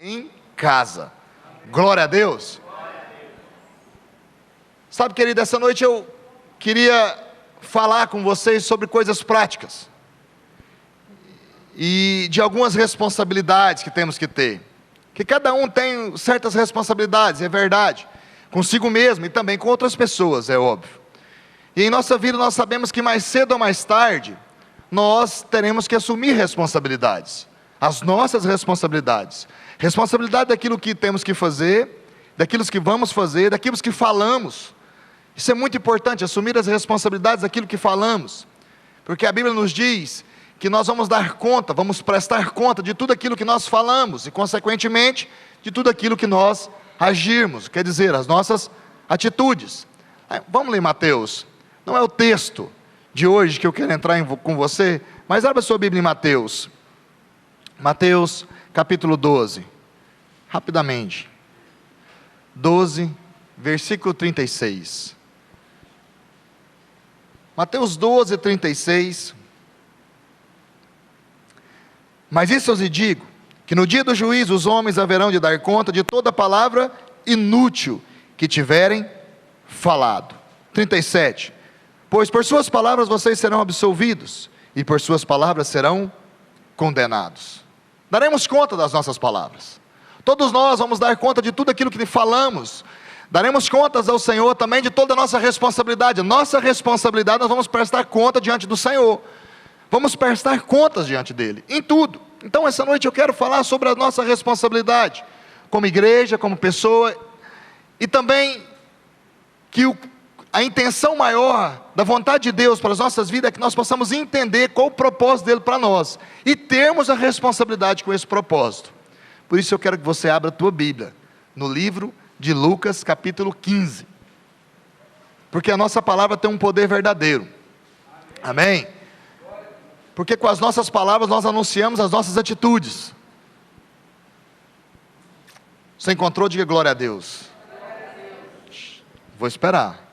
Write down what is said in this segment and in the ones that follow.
em casa. Glória a Deus. Sabe, querido, essa noite eu queria falar com vocês sobre coisas práticas e de algumas responsabilidades que temos que ter, que cada um tem certas responsabilidades, é verdade, consigo mesmo e também com outras pessoas, é óbvio. E em nossa vida nós sabemos que mais cedo ou mais tarde nós teremos que assumir responsabilidades, as nossas responsabilidades, responsabilidade daquilo que temos que fazer, daquilo que vamos fazer, daquilo que falamos. Isso é muito importante, assumir as responsabilidades daquilo que falamos, porque a Bíblia nos diz que nós vamos dar conta, vamos prestar conta de tudo aquilo que nós falamos e consequentemente de tudo aquilo que nós agirmos, quer dizer, as nossas atitudes. Vamos ler Mateus, não é o texto de hoje que eu quero entrar com você, mas abra sua Bíblia em Mateus, Mateus capítulo 12, rapidamente, 12, versículo 36, Mateus 12, 36, mas isso eu lhes digo, que no dia do juízo os homens haverão de dar conta de toda palavra inútil que tiverem falado. 37, pois por suas palavras vocês serão absolvidos, e por suas palavras serão condenados. Daremos conta das nossas palavras, todos nós vamos dar conta de tudo aquilo que falamos, daremos contas ao Senhor também de toda a nossa responsabilidade, nós vamos prestar conta diante do Senhor, vamos prestar contas diante dEle, em tudo. Então essa noite eu quero falar sobre a nossa responsabilidade, como igreja, como pessoa, e também que a intenção maior da vontade de Deus para as nossas vidas é que nós possamos entender qual o propósito dEle para nós, e termos a responsabilidade com esse propósito. Por isso eu quero que você abra a tua Bíblia, no livro de Lucas capítulo 15, porque a nossa palavra tem um poder verdadeiro, amém? Porque com as nossas palavras nós anunciamos as nossas atitudes. Você encontrou? Diga glória a Deus. Vou esperar.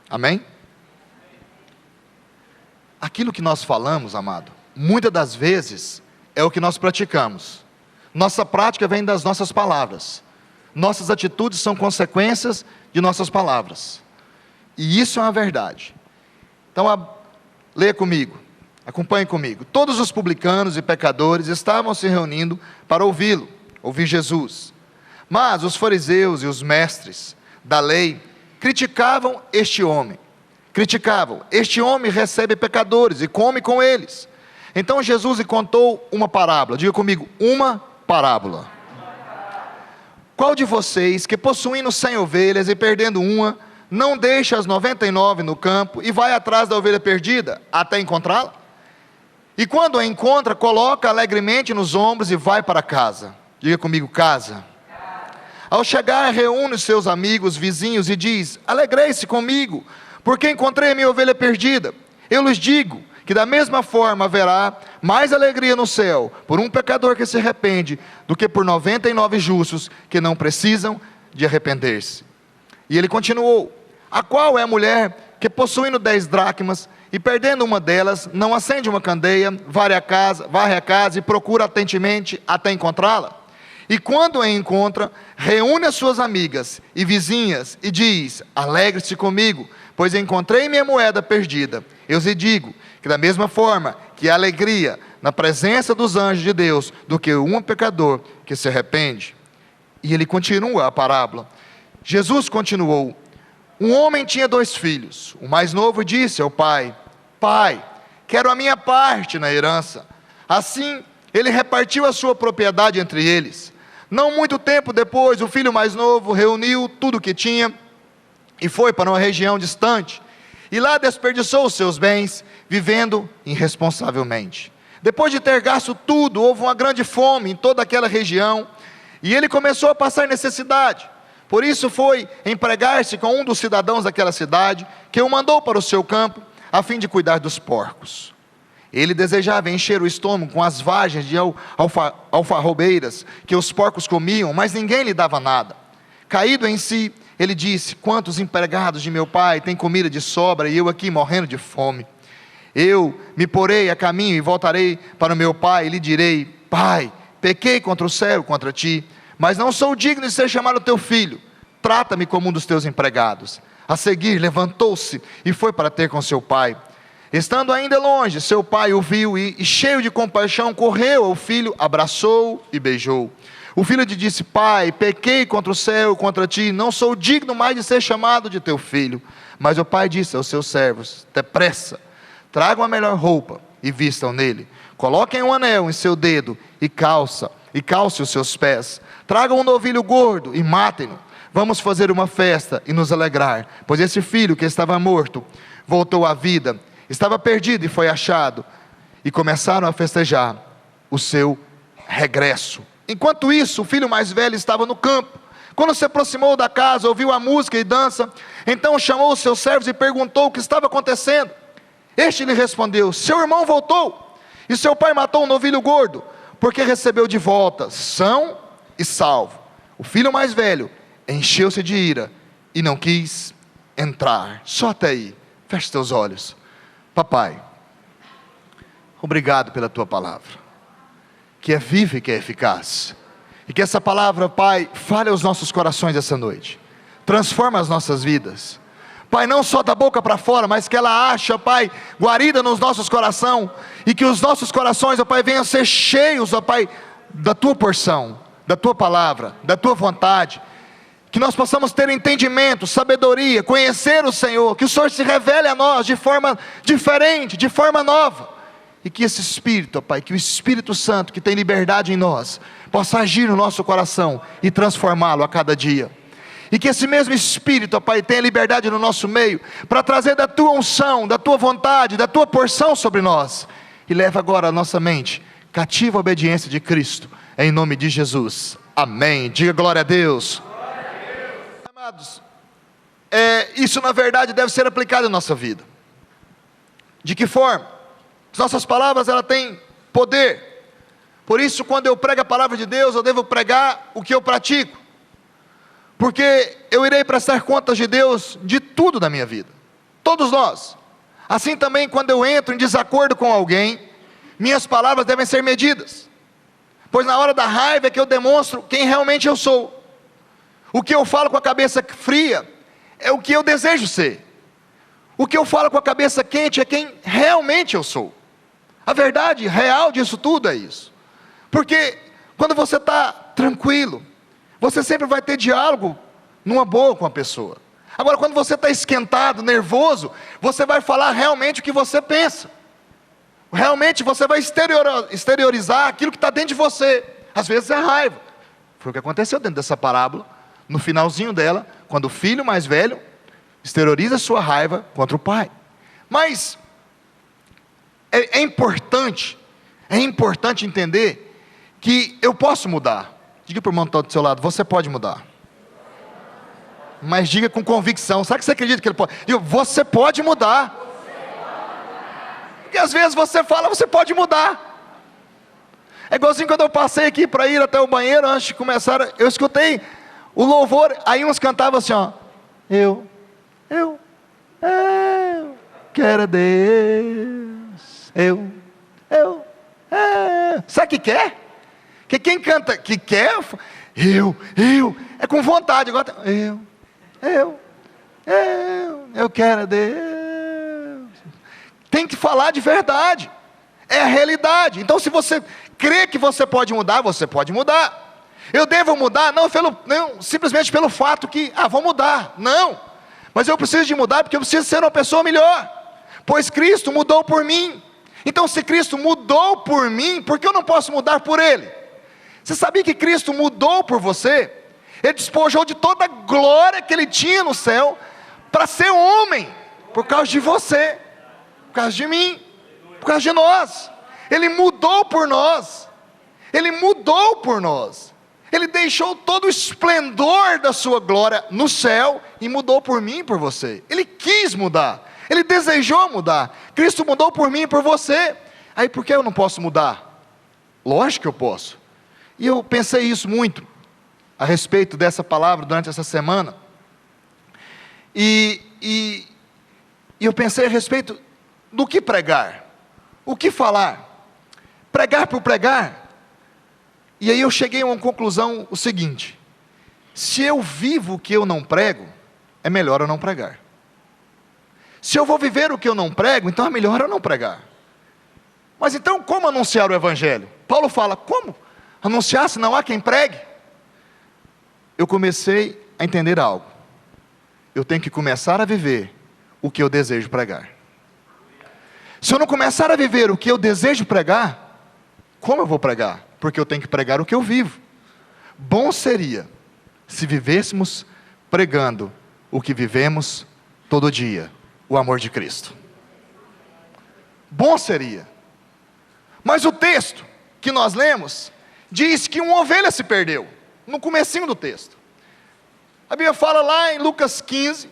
Amém? Aquilo que nós falamos, amado, muitas das vezes é o que nós praticamos. Nossa prática vem das nossas palavras. Nossas atitudes são consequências de nossas palavras. E isso é uma verdade. Então, leia comigo, acompanhe comigo. Todos os publicanos e pecadores estavam se reunindo para ouvir Jesus. Mas os fariseus e os mestres da lei criticavam este homem. Este homem recebe pecadores e come com eles. Então Jesus lhe contou uma parábola. Diga comigo, uma parábola. Qual de vocês, que possuindo 100 ovelhas e perdendo uma, não deixa as 99 no campo e vai atrás da ovelha perdida até encontrá-la? E quando a encontra, coloca alegremente nos ombros e vai para casa. Diga comigo, casa. Ao chegar, reúne os seus amigos, vizinhos e diz: alegrei-se comigo, porque encontrei a minha ovelha perdida. Eu lhes digo que da mesma forma haverá mais alegria no céu por um pecador que se arrepende, do que por 99 justos que não precisam de arrepender-se. E ele continuou: a qual é a mulher que possuindo 10 dracmas, e perdendo uma delas, não acende uma candeia, varre a casa e procura atentamente até encontrá-la? E quando a encontra, reúne as suas amigas e vizinhas e diz: alegre-se comigo, pois encontrei minha moeda perdida. Eu lhe digo que da mesma forma que há alegria na presença dos anjos de Deus, do que um pecador que se arrepende. E ele continua a parábola. Jesus continuou: um homem tinha 2 filhos. O mais novo disse ao pai: pai, quero a minha parte na herança. Assim ele repartiu a sua propriedade entre eles. Não muito tempo depois, o filho mais novo reuniu tudo o que tinha e foi para uma região distante, e lá desperdiçou os seus bens, vivendo irresponsavelmente. Depois de ter gasto tudo, houve uma grande fome em toda aquela região, e ele começou a passar necessidade. Por isso foi empregar-se com um dos cidadãos daquela cidade, que o mandou para o seu campo, a fim de cuidar dos porcos. Ele desejava encher o estômago com as vagens de alfarrobeiras que os porcos comiam, mas ninguém lhe dava nada. Caído em si, ele disse: quantos empregados de meu pai têm comida de sobra e eu aqui morrendo de fome? Eu me porei a caminho e voltarei para o meu pai e lhe direi: Pai, pequei contra o céu e contra ti, mas não sou digno de ser chamado teu filho. Trata-me como um dos teus empregados. A seguir levantou-se e foi para ter com seu pai. Estando ainda longe, seu pai o viu e cheio de compaixão, correu ao filho, abraçou e beijou. O filho lhe disse: Pai, pequei contra o céu e contra ti, não sou digno mais de ser chamado de teu filho. Mas o pai disse aos seus servos: Depressa, tragam a melhor roupa e vistam nele. Coloquem um anel em seu dedo e calce os seus pés. Tragam um novilho gordo e matem-no. Vamos fazer uma festa e nos alegrar, pois esse filho que estava morto voltou à vida, estava perdido e foi achado. E começaram a festejar o seu regresso. Enquanto isso, o filho mais velho estava no campo. Quando se aproximou da casa, ouviu a música e dança. Então chamou os seus servos e perguntou o que estava acontecendo. Este lhe respondeu: Seu irmão voltou, e seu pai matou um novilho gordo, porque recebeu de volta, são e salvo. O filho mais velho encheu-se de ira e não quis entrar. Só até aí. Feche teus olhos. Papai, obrigado pela tua palavra, que é viva e que é eficaz. E que essa palavra, Pai, fale aos nossos corações essa noite. Transforma as nossas vidas. Pai, não só da boca para fora, mas que ela acha, Pai, guarida nos nossos corações. E que os nossos corações, ó Pai, venham a ser cheios, ó Pai, da tua porção, da tua palavra, da tua vontade. Que nós possamos ter entendimento, sabedoria, conhecer o Senhor. Que o Senhor se revele a nós de forma diferente, de forma nova. E que esse Espírito, ó Pai, que o Espírito Santo, que tem liberdade em nós, possa agir no nosso coração e transformá-lo a cada dia. E que esse mesmo Espírito, ó Pai, tenha liberdade no nosso meio, para trazer da tua unção, da tua vontade, da tua porção sobre nós. E leva agora a nossa mente cativa à obediência de Cristo, em nome de Jesus. Amém. Diga glória a Deus. Amados, isso na verdade deve ser aplicado em nossa vida. De que forma? As nossas palavras, ela têm poder. Por isso, quando eu prego a palavra de Deus, eu devo pregar o que eu pratico. Porque eu irei prestar contas de Deus de tudo na minha vida. Todos nós. Assim também, quando eu entro em desacordo com alguém, minhas palavras devem ser medidas. Pois na hora da raiva é que eu demonstro quem realmente eu sou. O que eu falo com a cabeça fria é o que eu desejo ser. O que eu falo com a cabeça quente é quem realmente eu sou. A verdade real disso tudo é isso. Porque quando você está tranquilo, você sempre vai ter diálogo numa boa com a pessoa. Agora, quando você está esquentado, nervoso, você vai falar realmente o que você pensa. Realmente você vai exteriorizar aquilo que está dentro de você. Às vezes é raiva. Foi o que aconteceu dentro dessa parábola. No finalzinho dela, quando o filho mais velho exterioriza sua raiva contra o pai. Mas é importante entender que eu posso mudar. Diga para o irmão que está do seu lado: você pode mudar. Mas diga com convicção. Sabe que você acredita que ele pode? Diga: você pode mudar. Porque às vezes você fala, você pode mudar. É igualzinho quando eu passei aqui para ir até o banheiro, antes de começar, eu escutei o louvor, aí uns cantavam assim, ó: eu quero a Deus, sabe o que quer? Que quem canta que quer, é com vontade. Agora, eu quero a Deus. Tem que falar de verdade, é a realidade. Então, se você crê que você pode mudar, você pode mudar. Eu devo mudar, não simplesmente pelo fato que, vou mudar, não. Mas eu preciso de mudar porque eu preciso ser uma pessoa melhor, pois Cristo mudou por mim. Então, se Cristo mudou por mim, por que eu não posso mudar por Ele? Você sabia que Cristo mudou por você? Ele despojou de toda a glória que Ele tinha no céu, para ser homem, por causa de você, por causa de mim, por causa de nós. Ele mudou por nós, Ele mudou por nós. Ele deixou todo o esplendor da sua glória no céu e mudou por mim e por você. Ele quis mudar, Ele desejou mudar. Cristo mudou por mim e por você. Aí por que eu não posso mudar? Lógico que eu posso. E eu pensei isso muito a respeito dessa palavra durante essa semana. E eu pensei a respeito do que pregar, o que falar, pregar por pregar. E aí eu cheguei a uma conclusão, o seguinte: se eu vivo o que eu não prego, é melhor eu não pregar. Se eu vou viver o que eu não prego, então é melhor eu não pregar. Mas então como anunciar o Evangelho? Paulo fala, como anunciar se não há quem pregue? Eu comecei a entender algo. Eu tenho que começar a viver o que eu desejo pregar. Se eu não começar a viver o que eu desejo pregar, como eu vou pregar? Porque eu tenho que pregar o que eu vivo. Bom seria se vivêssemos pregando o que vivemos todo dia, o amor de Cristo. Bom seria. Mas o texto que nós lemos diz que uma ovelha se perdeu, no comecinho do texto. A Bíblia fala lá em Lucas 15,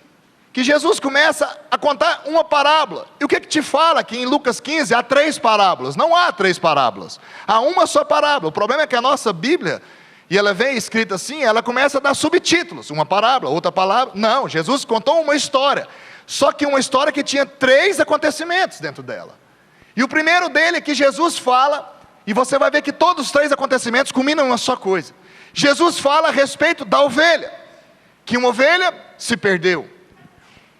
que Jesus começa a contar uma parábola. E o que te fala que em Lucas 15 há 3 parábolas? Não há 3 parábolas, há uma só parábola. O problema é que a nossa Bíblia, e ela vem escrita assim, ela começa a dar subtítulos, uma parábola, outra parábola. Não, Jesus contou uma história, só que uma história que tinha 3 acontecimentos dentro dela. E o primeiro dele é que Jesus fala, e você vai ver que todos os 3 acontecimentos culminam em uma só coisa. Jesus fala a respeito da ovelha, que uma ovelha se perdeu.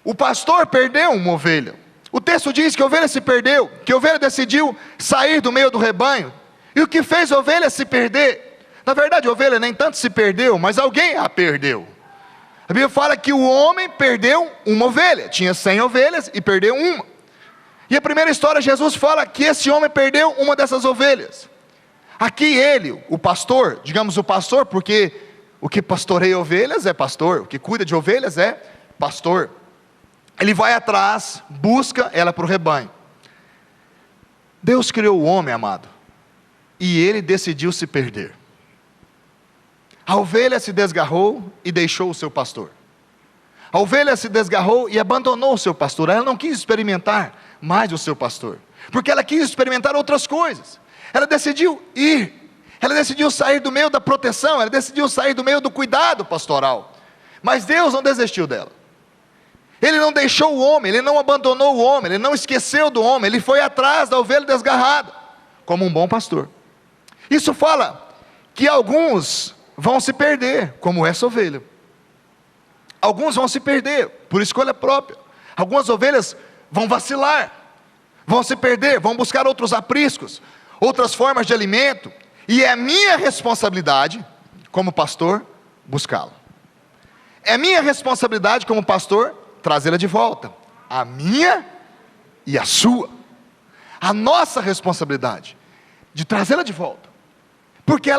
O pastor perdeu uma ovelha. O texto diz que a ovelha se perdeu, que a ovelha decidiu sair do meio do rebanho. E o que fez a ovelha se perder? Na verdade, a ovelha nem tanto se perdeu, mas alguém a perdeu. A Bíblia fala que o homem perdeu uma ovelha. Tinha 100 ovelhas e perdeu uma. E a primeira história, Jesus fala que esse homem perdeu uma dessas ovelhas. Aqui ele, o pastor, digamos o pastor, porque o que pastoreia ovelhas é pastor, o que cuida de ovelhas é pastor. Ele vai atrás, busca ela para o rebanho. Deus criou o homem, amado, e ele decidiu se perder. A ovelha se desgarrou e deixou o seu pastor. A ovelha se desgarrou e abandonou o seu pastor. Ela não quis experimentar mais o seu pastor, porque ela quis experimentar outras coisas. Ela decidiu ir, ela decidiu sair do meio da proteção, ela decidiu sair do meio do cuidado pastoral. Mas Deus não desistiu dela. Ele não deixou o homem, ele não abandonou o homem, ele não esqueceu do homem, ele foi atrás da ovelha desgarrada, como um bom pastor. Isso fala que alguns vão se perder, como essa ovelha. Alguns vão se perder, por escolha própria. Algumas ovelhas vão vacilar, vão se perder, vão buscar outros apriscos, outras formas de alimento, e é minha responsabilidade, como pastor, buscá-la. É minha responsabilidade, como pastor, trazê-la de volta. A minha e a sua. A nossa responsabilidade de trazê-la de volta. Porque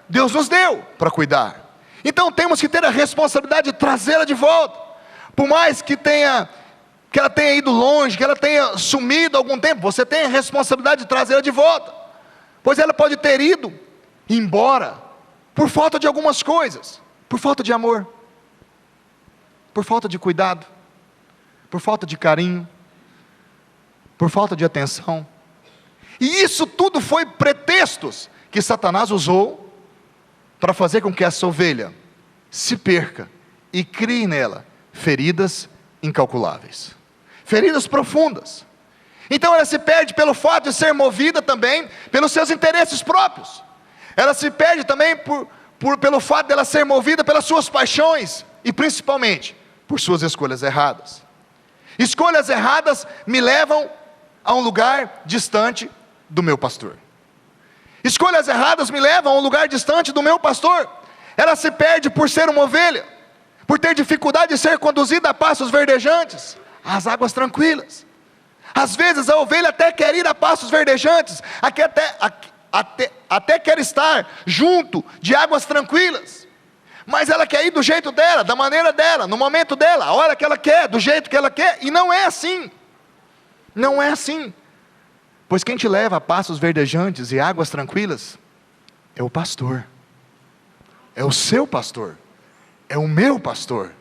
Deus nos deu para cuidar. Então temos que ter a responsabilidade de trazê-la de volta. Por mais que ela tenha ido longe, que ela tenha sumido algum tempo, você tem a responsabilidade de trazê-la de volta. Pois ela pode ter ido embora por falta de algumas coisas. Por falta de amor. Por falta de cuidado. Por falta de carinho, por falta de atenção. E isso tudo foi pretextos que Satanás usou para fazer com que essa ovelha se perca e crie nela feridas incalculáveis, feridas profundas. Então ela se perde pelo fato de ser movida também pelos seus interesses próprios. Ela se perde também pelo fato dela ser movida pelas suas paixões e principalmente por suas escolhas erradas. Escolhas erradas me levam a um lugar distante do meu pastor. Escolhas erradas me levam a um lugar distante do meu pastor. Ela se perde por ser uma ovelha, por ter dificuldade de ser conduzida a pastos verdejantes, às águas tranquilas. Às vezes a ovelha até quer ir a pastos verdejantes, até quer estar junto de águas tranquilas. Mas ela quer ir do jeito dela, da maneira dela, no momento dela, a hora que ela quer, do jeito que ela quer, e não é assim. Não é assim. Pois quem te leva a pastos verdejantes e águas tranquilas é o pastor. É o seu pastor. É o meu pastor.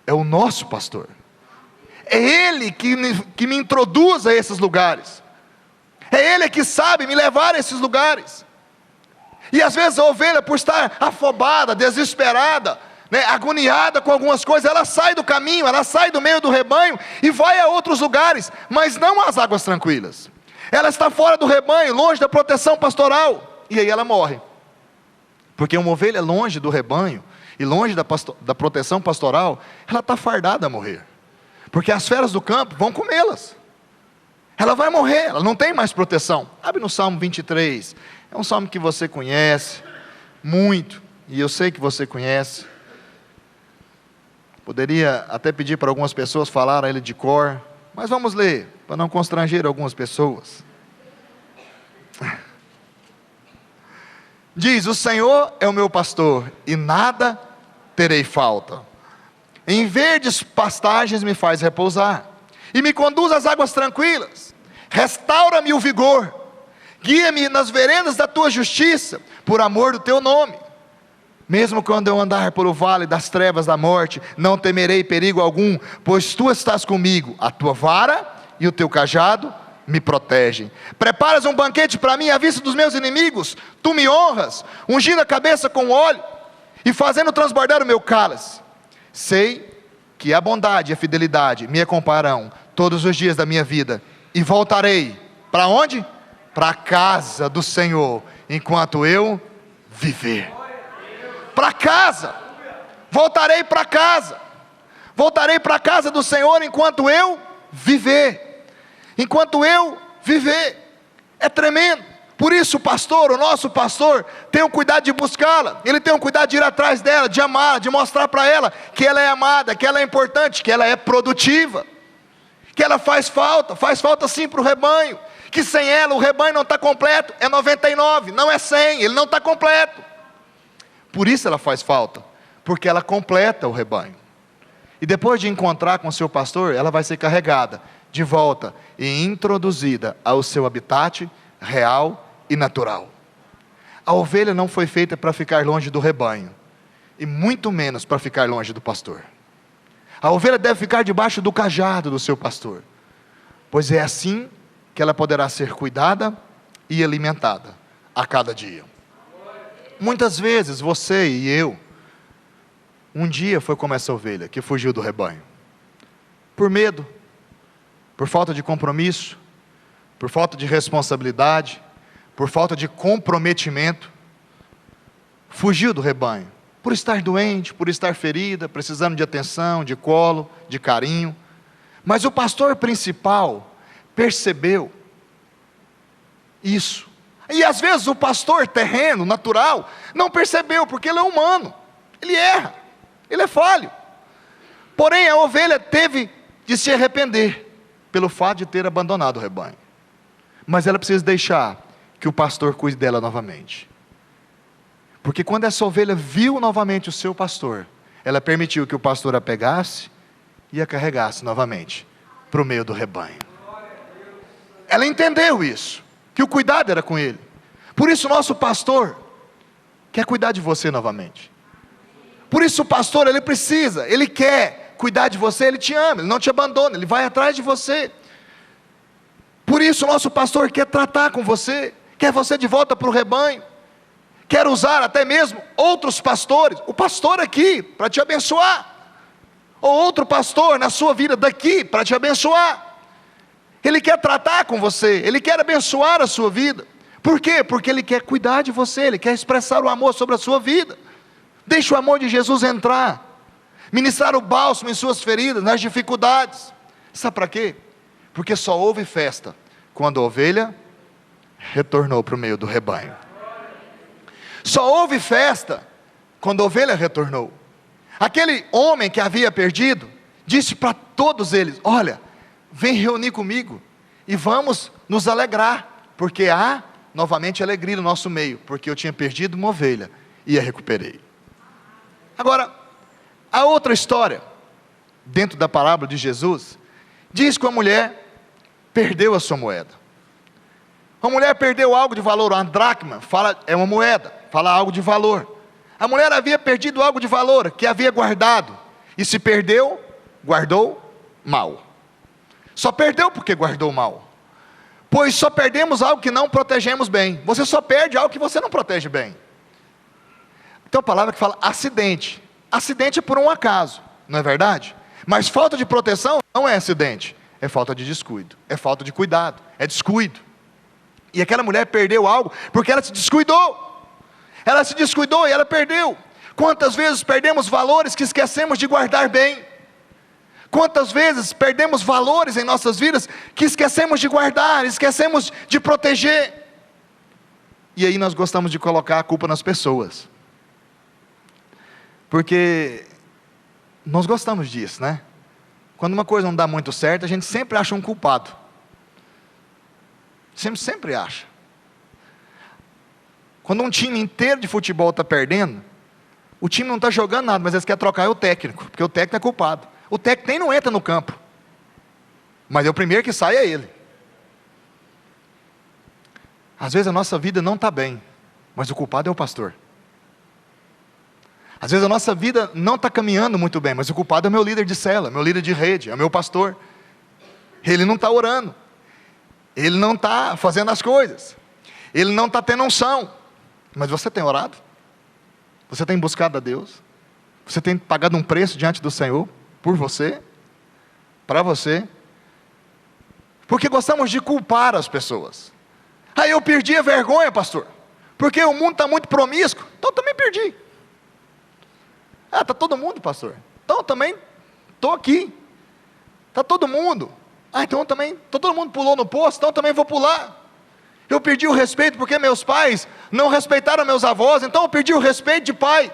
É o nosso pastor. É Ele que me introduz a esses lugares. É Ele que sabe me levar a esses lugares. E às vezes a ovelha, por estar afobada, desesperada, né, agoniada com algumas coisas, ela sai do caminho, ela sai do meio do rebanho e vai a outros lugares, mas não às águas tranquilas. Ela está fora do rebanho, longe da proteção pastoral, e aí ela morre. Porque uma ovelha longe do rebanho e longe da proteção pastoral, ela está fardada a morrer. Porque as feras do campo vão comê-las. Ela vai morrer, ela não tem mais proteção. Abre no Salmo 23, é um salmo que você conhece muito, e eu sei que você conhece. Poderia até pedir para algumas pessoas falar ele de cor, mas vamos ler, para não constranger algumas pessoas. Diz: o Senhor é o meu pastor, e nada terei falta. Em verdes pastagens me faz repousar, e me conduz às águas tranquilas. Restaura-me o vigor, guia-me nas veredas da tua justiça, por amor do teu nome. Mesmo quando eu andar por o vale das trevas da morte, não temerei perigo algum, pois tu estás comigo. A tua vara e o teu cajado me protegem. Preparas um banquete para mim à vista dos meus inimigos. Tu me honras, ungindo a cabeça com óleo e fazendo transbordar o meu cálice. Sei que a bondade e a fidelidade me acompanharão todos os dias da minha vida, e voltarei para onde? Para a casa do Senhor, enquanto eu viver. Para casa, voltarei para casa, voltarei para a casa do Senhor enquanto eu viver. Enquanto eu viver. É tremendo. Por isso o pastor, o nosso pastor, tem o cuidado de buscá-la, ele tem o cuidado de ir atrás dela, de amar, de mostrar para ela que ela é amada, que ela é importante, que ela é produtiva, que ela faz falta sim para o rebanho, que sem ela o rebanho não está completo, é 99, não é 100, ele não está completo. Por isso ela faz falta, porque ela completa o rebanho. E depois de encontrar com o seu pastor, ela vai ser carregada de volta e introduzida ao seu habitat real e natural. A ovelha não foi feita para ficar longe do rebanho, e muito menos para ficar longe do pastor. A ovelha deve ficar debaixo do cajado do seu pastor, pois é assim que ela poderá ser cuidada e alimentada a cada dia. Muitas vezes você e eu, um dia foi como essa ovelha que fugiu do rebanho, por medo, por falta de compromisso, por falta de responsabilidade, por falta de comprometimento, fugiu do rebanho, por estar doente, por estar ferida, precisando de atenção, de colo, de carinho. Mas o pastor principal percebeu isso. E às vezes o pastor terreno, natural, não percebeu, porque ele é humano, ele erra, ele é falho. Porém a ovelha teve de se arrepender pelo fato de ter abandonado o rebanho. Mas ela precisa deixar que o pastor cuide dela novamente. Porque quando essa ovelha viu novamente o seu pastor, ela permitiu que o pastor a pegasse e a carregasse novamente para o meio do rebanho. Ela entendeu isso, que o cuidado era com ele. Por isso o nosso pastor quer cuidar de você novamente. Por isso o pastor, ele quer cuidar de você, ele te ama, ele não te abandona, ele vai atrás de você. Por isso o nosso pastor quer tratar com você, quer você de volta para o rebanho, quer usar até mesmo outros pastores, o pastor aqui para te abençoar, ou outro pastor na sua vida daqui para te abençoar. Ele quer tratar com você, ele quer abençoar a sua vida. Por quê? Porque ele quer cuidar de você, ele quer expressar o amor sobre a sua vida. Deixa o amor de Jesus entrar, ministrar o bálsamo em suas feridas, nas dificuldades. Sabe para quê? Porque só houve festa quando a ovelha retornou para o meio do rebanho. Só houve festa quando a ovelha retornou. Aquele homem que havia perdido disse para todos eles: olha, vem reunir comigo e vamos nos alegrar, porque há novamente alegria no nosso meio, porque eu tinha perdido uma ovelha e a recuperei. Agora, a outra história dentro da parábola de Jesus diz que a mulher perdeu a sua moeda. A mulher perdeu algo de valor. A dracma é uma moeda, fala algo de valor. A mulher havia perdido algo de valor que havia guardado, e se perdeu, guardou mal. Só perdeu porque guardou mal. Pois só perdemos algo que não protegemos bem. Você só perde algo que você não protege bem. Tem uma palavra que fala acidente. acidente é por um acaso, não é verdade? Mas falta de proteção não é acidente, é falta de descuido, é falta de cuidado, é descuido. E aquela mulher perdeu algo porque ela se descuidou. Ela se descuidou e ela perdeu. Quantas vezes perdemos valores que esquecemos de guardar bem? Quantas vezes perdemos valores em nossas vidas que esquecemos de guardar, esquecemos de proteger? E aí nós gostamos de colocar a culpa nas pessoas. Porque nós gostamos disso, né? Quando uma coisa não dá muito certo, a gente sempre acha um culpado. Sempre acha. Quando um time inteiro de futebol está perdendo, o time não está jogando nada, mas eles querem trocar o técnico, porque o técnico é culpado. O técnico nem não entra no campo, mas é o primeiro que sai é ele. Às vezes a nossa vida não está bem, mas o culpado é o pastor. Às vezes a nossa vida não está caminhando muito bem, mas o culpado é o meu líder de célula, meu líder de rede, é o meu pastor. Ele não está orando, ele não está fazendo as coisas, ele não está tendo unção. Mas você tem orado? Você tem buscado a Deus? Você tem pagado um preço diante do Senhor? Por você? Para você? Porque gostamos de culpar as pessoas. Aí eu perdi a vergonha, pastor, porque o mundo está muito promíscuo, então eu também perdi. Ah, está todo mundo, pastor, então eu também estou aqui. Está todo mundo. Ah, então eu também, todo mundo pulou no poço, então eu também vou pular. Eu perdi o respeito porque meus pais não respeitaram meus avós, então eu perdi o respeito de pai.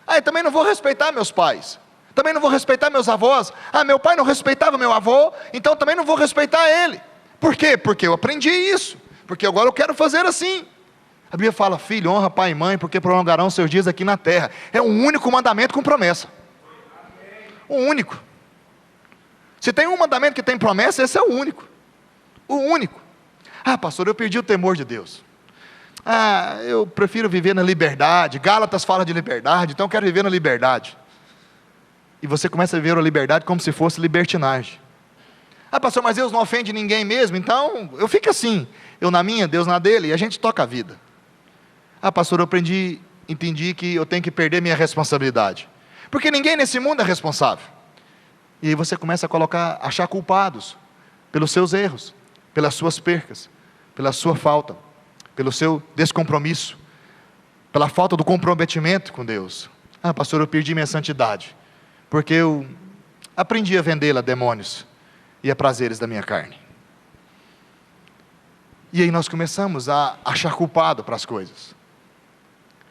Ah, eu também não vou respeitar meus pais, também não vou respeitar meus avós. Ah, meu pai não respeitava meu avô, então também não vou respeitar ele. Por quê? Porque eu aprendi isso, porque agora eu quero fazer assim. A Bíblia fala: filho, honra pai e mãe, porque prolongarão seus dias aqui na terra. É um único mandamento com promessa. Um único. Se tem um mandamento que tem promessa, esse é o único. O único. Ah, pastor, eu perdi o temor de Deus. Ah, eu prefiro viver na liberdade. Gálatas fala de liberdade, então eu quero viver na liberdade. E você começa a viver a liberdade como se fosse libertinagem. Ah, pastor, mas Deus não ofende ninguém mesmo, então eu fico assim, eu na minha, Deus na dele, e a gente toca a vida. Ah, pastor, eu entendi que eu tenho que perder minha responsabilidade, porque ninguém nesse mundo é responsável. E aí você começa a achar culpados pelos seus erros, pelas suas percas, pela sua falta, pelo seu descompromisso, pela falta do comprometimento com Deus. Ah, pastor, eu perdi minha santidade, porque eu aprendi a vendê-la a demônios e a prazeres da minha carne. E aí nós começamos a achar culpado para as coisas.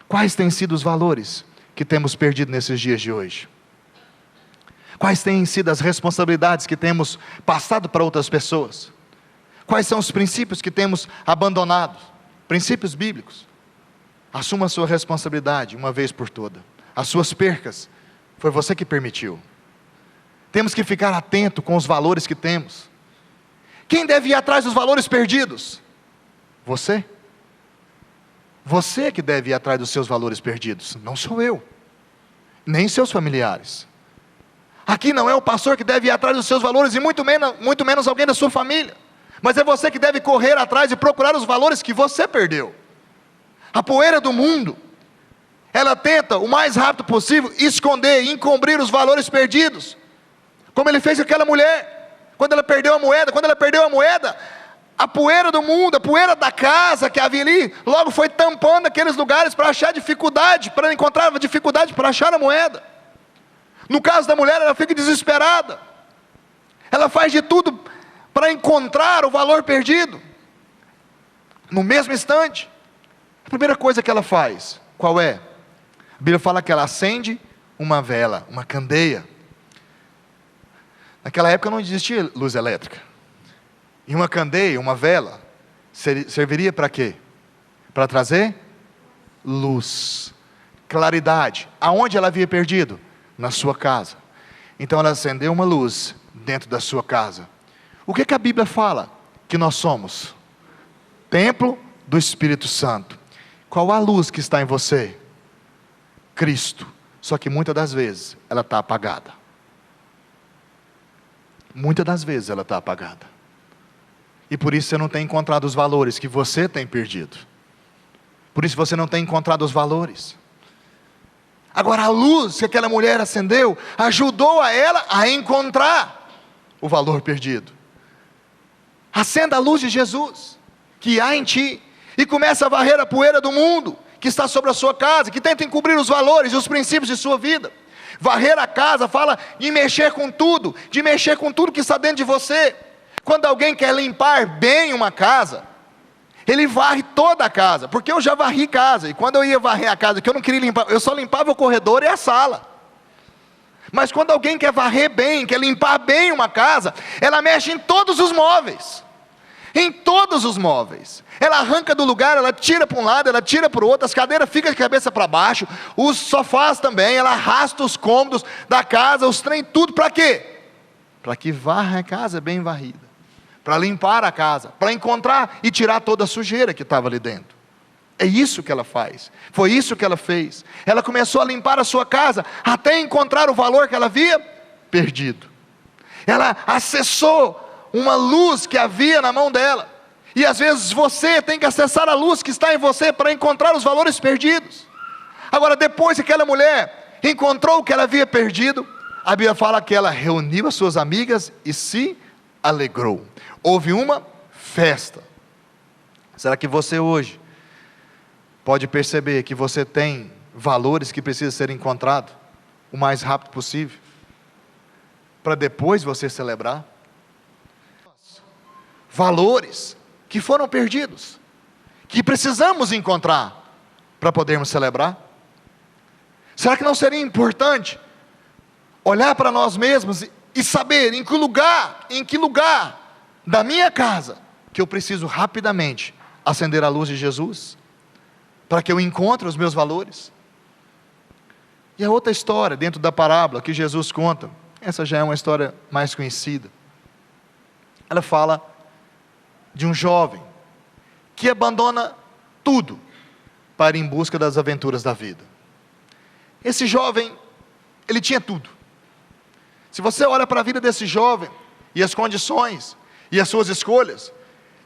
Quais têm sido os valores que temos perdido nesses dias de hoje? Quais têm sido as responsabilidades que temos passado para outras pessoas? Quais são os princípios que temos abandonado? Princípios bíblicos. Assuma a sua responsabilidade uma vez por toda. As suas percas, foi você que permitiu. Temos que ficar atento com os valores que temos. Quem deve ir atrás dos valores perdidos? Você. Você que deve ir atrás dos seus valores perdidos, não sou eu, nem seus familiares. Aqui não é o pastor que deve ir atrás dos seus valores, e muito menos alguém da sua família. Mas é você que deve correr atrás e procurar os valores que você perdeu. A poeira do mundo, ela tenta o mais rápido possível esconder e encobrir os valores perdidos, como ele fez com aquela mulher, quando ela perdeu a moeda, a poeira do mundo, a poeira da casa que havia ali, logo foi tampando aqueles lugares para achar dificuldade, para encontrar dificuldade para achar a moeda. No caso da mulher, ela fica desesperada, ela faz de tudo para encontrar o valor perdido. No mesmo instante, a primeira coisa que ela faz, qual é? A Bíblia fala que ela acende uma vela, uma candeia. Naquela época não existia luz elétrica. E uma candeia, uma vela, serviria para quê? Para trazer luz, claridade. Aonde ela havia perdido? Na sua casa. Então ela acendeu uma luz dentro da sua casa. O que a Bíblia fala? Que nós somos templo do Espírito Santo. Qual a luz que está em você? Cristo. Só que muitas das vezes ela está apagada. Muitas das vezes ela está apagada. E por isso você não tem encontrado os valores que você tem perdido. Por isso você não tem encontrado os valores. Agora, a luz que aquela mulher acendeu ajudou a ela a encontrar o valor perdido. Acenda a luz de Jesus que há em ti e começa a varrer a poeira do mundo que está sobre a sua casa, que tenta encobrir os valores e os princípios de sua vida. Varrer a casa fala de mexer com tudo, que está dentro de você. Quando alguém quer limpar bem uma casa, ele varre toda a casa, porque eu já varri casa, e quando eu ia varrer a casa, que eu não queria limpar, eu só limpava o corredor e a sala. Mas quando alguém quer varrer bem, quer limpar bem uma casa, ela mexe em todos os móveis. Em todos os móveis. Ela arranca do lugar, ela tira para um lado, ela tira para o outro, as cadeiras ficam de cabeça para baixo, os sofás também, ela arrasta os cômodos da casa, os trem, tudo para quê? Para que varra a casa bem varrida. Para limpar a casa, para encontrar e tirar toda a sujeira que estava ali dentro. É isso que ela faz, foi isso que ela fez. Ela começou a limpar a sua casa, até encontrar o valor que ela havia perdido. Ela acessou uma luz que havia na mão dela, e às vezes você tem que acessar a luz que está em você, para encontrar os valores perdidos. Agora, depois que aquela mulher encontrou o que ela havia perdido, a Bíblia fala que ela reuniu as suas amigas e se alegrou. Houve uma festa. Será que você hoje pode perceber que você tem valores que precisam ser encontrados o mais rápido possível, para depois você celebrar? Valores que foram perdidos, que precisamos encontrar para podermos celebrar. Será que não seria importante olhar para nós mesmos e saber em que lugar da minha casa que eu preciso rapidamente acender a luz de Jesus, para que eu encontre os meus valores? E a outra história dentro da parábola que Jesus conta, essa já é uma história mais conhecida. Ela fala de um jovem que abandona tudo para ir em busca das aventuras da vida. Esse jovem, ele tinha tudo. Se você olha para a vida desse jovem, e as condições, e as suas escolhas,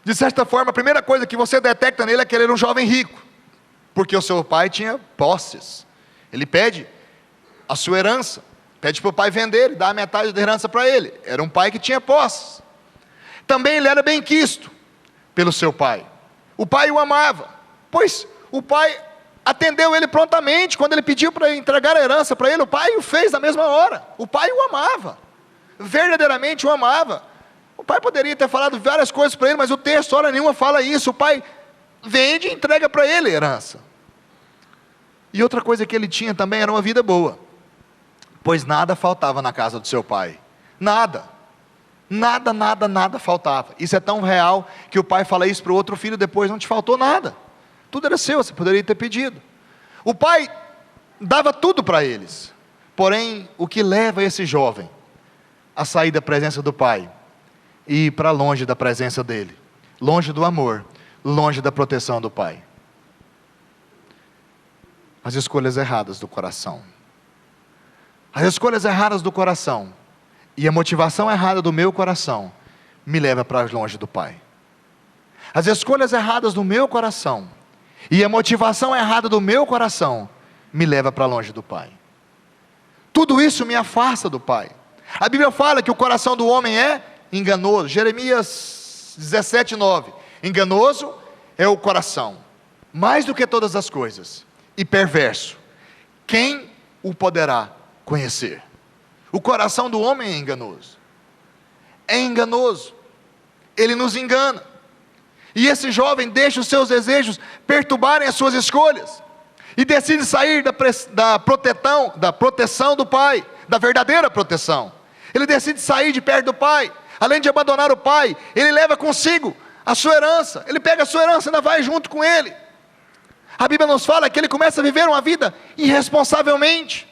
de certa forma, a primeira coisa que você detecta nele é que ele era um jovem rico, porque o seu pai tinha posses. Ele pede a sua herança, pede para o pai vender, ele dá a metade da herança para ele. Era um pai que tinha posses. Também ele era bem quisto pelo seu pai. O pai o amava, pois o pai atendeu ele prontamente. Quando ele pediu para entregar a herança para ele, o pai o fez na mesma hora. O pai o amava, verdadeiramente o amava. O pai poderia ter falado várias coisas para ele, mas o texto, hora nenhuma, fala isso. O pai vende e entrega para ele a herança. E outra coisa que ele tinha também era uma vida boa, pois nada faltava na casa do seu pai. Nada faltava. Isso é tão real que o pai fala isso para o outro filho depois: não te faltou nada, tudo era seu, você poderia ter pedido. O pai dava tudo para eles. Porém, o que leva esse jovem a sair da presença do pai e ir para longe da presença dele, longe do amor, longe da proteção do pai? As escolhas erradas do coração. As escolhas erradas do coração e a motivação errada do meu coração me leva para longe do pai. As escolhas erradas do meu coração e a motivação errada do meu coração me leva para longe do pai. Tudo isso me afasta do pai. A Bíblia fala que o coração do homem é enganoso. Jeremias 17:9. Enganoso é o coração, mais do que todas as coisas, e perverso. Quem o poderá conhecer? O coração do homem é enganoso. É enganoso. Ele nos engana. E esse jovem deixa os seus desejos perturbarem as suas escolhas, e decide sair da proteção do pai, da verdadeira proteção. Ele decide sair de perto do pai. Além de abandonar o pai, ele leva consigo a sua herança. Ele pega a sua herança e ainda vai junto com ele. A Bíblia nos fala que ele começa a viver uma vida irresponsavelmente,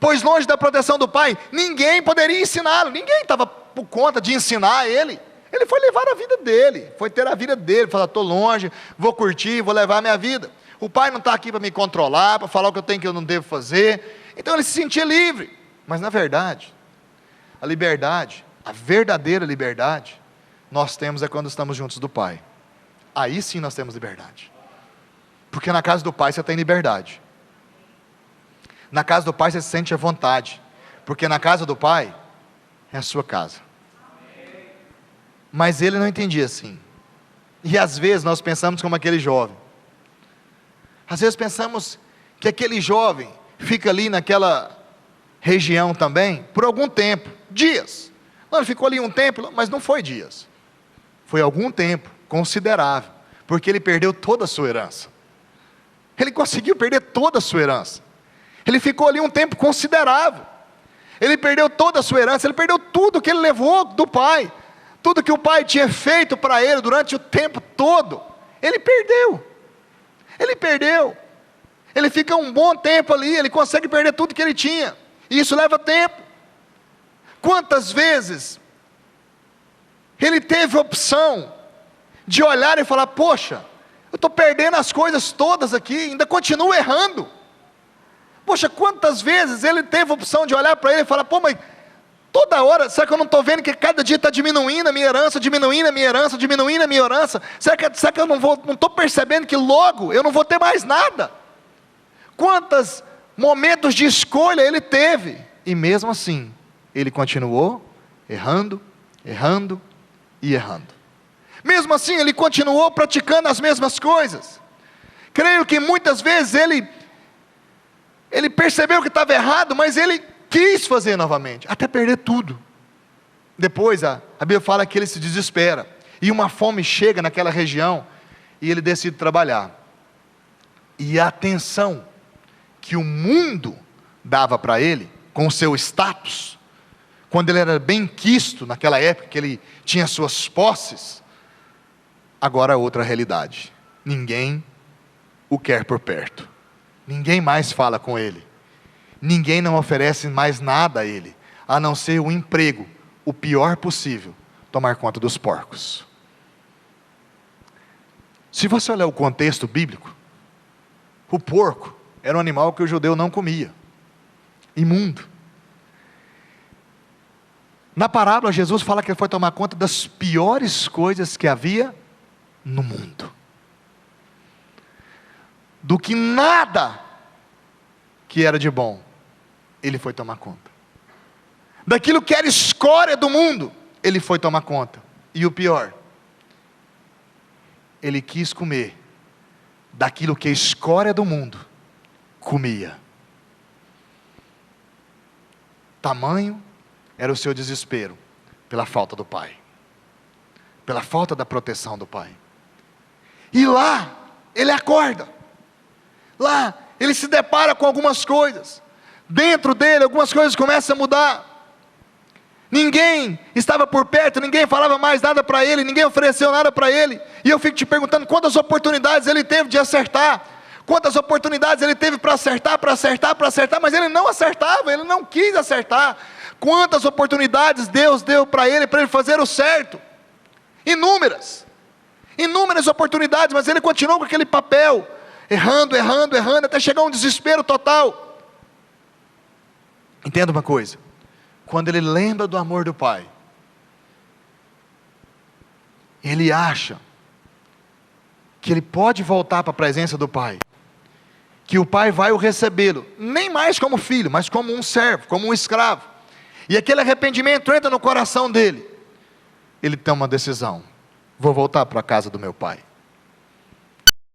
pois longe da proteção do pai, ninguém poderia ensiná-lo. Ninguém estava por conta de ensinar ele. Ele foi levar a vida dele, foi ter a vida dele. Falou: estou longe, vou curtir, vou levar a minha vida. O pai não está aqui para me controlar, para falar o que eu tenho e que eu não devo fazer. Então ele se sentia livre. Mas na verdade, a liberdade, a verdadeira liberdade, nós temos é quando estamos juntos do pai. Aí sim nós temos liberdade. Porque na casa do pai você tem liberdade. Na casa do Pai você se sente à vontade, porque na casa do Pai é a sua casa. Mas ele não entendia assim. E às vezes nós pensamos como aquele jovem. Às vezes pensamos que aquele jovem fica ali naquela região também por algum tempo, dias. Não, ele ficou ali um tempo, mas não foi dias. Foi algum tempo considerável, porque ele perdeu toda a sua herança. Ele conseguiu perder toda a sua herança. Ele ficou ali um tempo considerável. Ele perdeu toda a sua herança, ele perdeu tudo que ele levou do pai. Tudo que o pai tinha feito para ele durante o tempo todo, ele perdeu. Ele perdeu. Ele fica um bom tempo ali, ele consegue perder tudo que ele tinha. E isso leva tempo. Quantas vezes ele teve a opção de olhar e falar: poxa, eu estou perdendo as coisas todas aqui, ainda continuo errando. Poxa, quantas vezes ele teve a opção de olhar para ele e falar: pô, mas toda hora, será que eu não estou vendo que cada dia está diminuindo a minha herança, diminuindo a minha herança, diminuindo a minha herança? Será que eu não estou percebendo que logo eu não vou ter mais nada? Quantos momentos de escolha ele teve, e mesmo assim, ele continuou errando, errando e errando. Mesmo assim, ele continuou praticando as mesmas coisas. Creio que muitas vezes ele percebeu que estava errado, mas ele quis fazer novamente, até perder tudo. Depois a Bíblia fala que ele se desespera, e uma fome chega naquela região, e ele decide trabalhar. E a atenção que o mundo dava para ele, com o seu status, quando ele era bem quisto naquela época, que ele tinha suas posses, agora é outra realidade. Ninguém o quer por perto, ninguém mais fala com ele, ninguém não oferece mais nada a ele, a não ser o emprego, o pior possível, tomar conta dos porcos. Se você olhar o contexto bíblico, o porco era um animal que o judeu não comia, imundo. Na parábola, Jesus fala que ele foi tomar conta das piores coisas que havia no mundo. Do que nada que era de bom, ele foi tomar conta. Daquilo que era escória do mundo, ele foi tomar conta. E o pior, ele quis comer daquilo que a escória do mundo comia. Tamanho era o seu desespero pela falta do pai, pela falta da proteção do pai. E lá ele acorda, lá ele se depara com algumas coisas, dentro dele algumas coisas começam a mudar. Ninguém estava por perto, ninguém falava mais nada para ele, ninguém ofereceu nada para ele. E eu fico te perguntando, quantas oportunidades ele teve de acertar, quantas oportunidades ele teve para acertar, mas ele não acertava, ele não quis acertar. Quantas oportunidades Deus deu para ele fazer o certo? Inúmeras oportunidades, mas ele continuou com aquele papel, errando, até chegar a um desespero total. Entenda uma coisa, quando ele lembra do amor do pai, ele acha que ele pode voltar para a presença do pai, que o pai vai o recebê-lo, nem mais como filho, mas como um servo, como um escravo. E aquele arrependimento entra no coração dele. Ele toma uma decisão: vou voltar para a casa do meu pai.